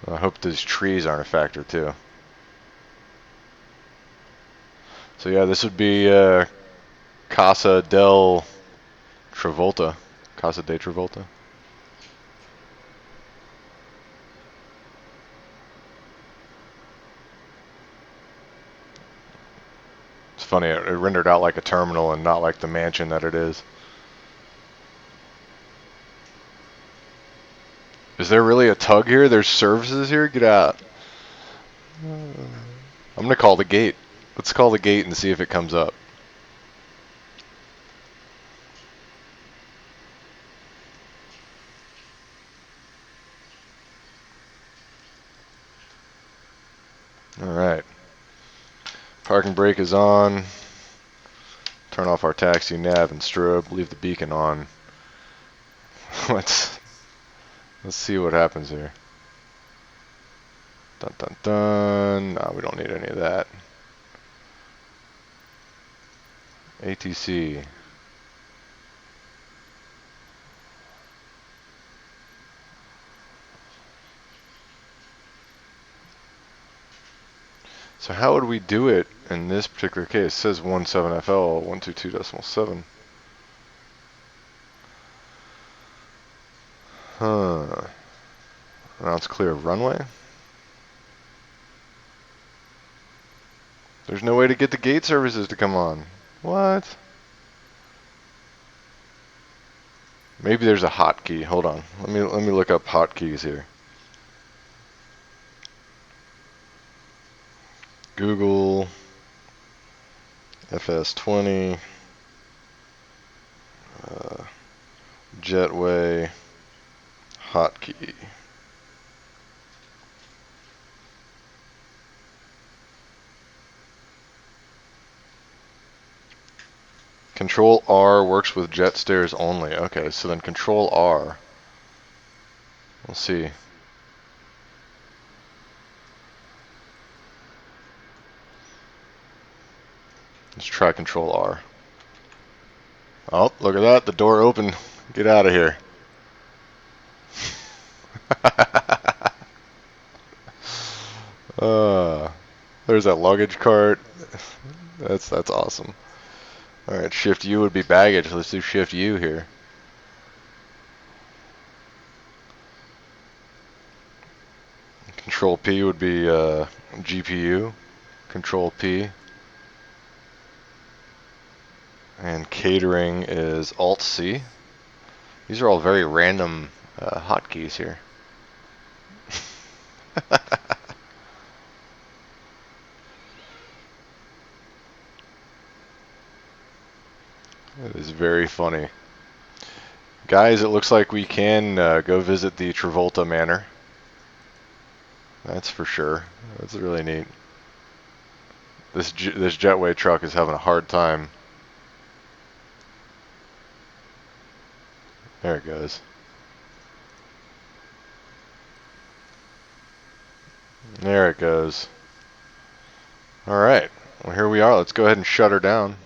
I hope those trees aren't a factor too. So yeah, this would be Casa del Travolta. Casa de Travolta. It's funny, it rendered out like a terminal and not like the mansion that it is. Is there really a tug here? There's services here? Get out. I'm gonna call the gate. Let's call the gate and see if it comes up. Alright. Parking brake is on. Turn off our taxi nav and strobe. Leave the beacon on. Let's see what happens here. Dun dun dun. No, we don't need any of that. ATC. So how would we do it in this particular case? It says 17FL 122.7. Huh. Now it's clear of runway. There's no way to get the gate services to come on. What? Maybe there's a hotkey. Hold on. Let me look up hotkeys here. Google FS20 jetway hotkey. Control R works with jet stairs only. Okay, so then Control R. We'll see. Let's try Control R. Oh, look at that. The door opened. Get out of here. There's that luggage cart. That's awesome. Alright, Shift U would be baggage. Let's do Shift U here. Control P would be GPU. Control P. And catering is Alt C. These are all very random hotkeys here. It is very funny. Guys, it looks like we can go visit the Travolta Manor. That's for sure. That's really neat. This jetway truck is having a hard time. There it goes. There it goes. Alright. Well, here we are. Let's go ahead and shut her down.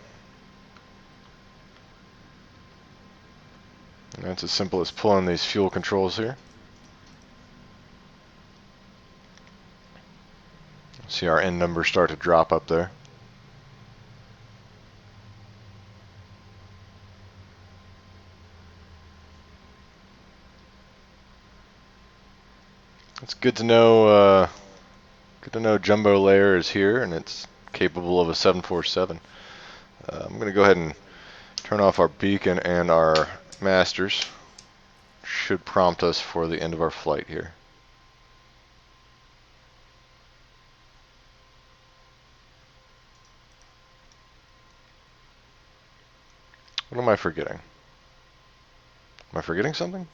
That's as simple as pulling these fuel controls here. See our end numbers start to drop up there. It's good to know. Good to know JumboLair is here and it's capable of a 747. I'm going to go ahead and turn off our beacon and our masters. Should prompt us for the end of our flight here. What am I forgetting? Am I forgetting something?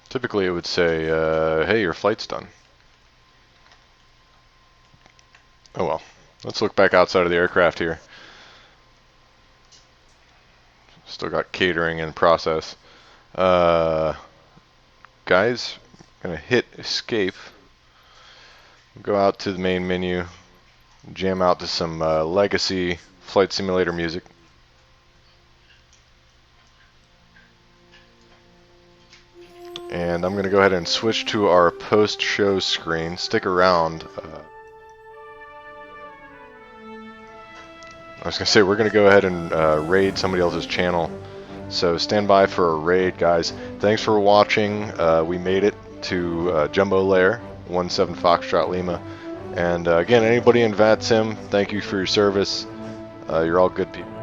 Typically it would say, hey, your flight's done. Oh well. Let's look back outside of the aircraft here. Still got catering in process. Guys, gonna hit escape. Go out to the main menu. Jam out to some legacy flight simulator music. And I'm going to go ahead and switch to our post-show screen. Stick around. I was going to say, we're going to go ahead and raid somebody else's channel. So stand by for a raid, guys. Thanks for watching. We made it to JumboLair, 17 Foxtrot Lima. And again, anybody in VATSIM, thank you for your service. You're all good people.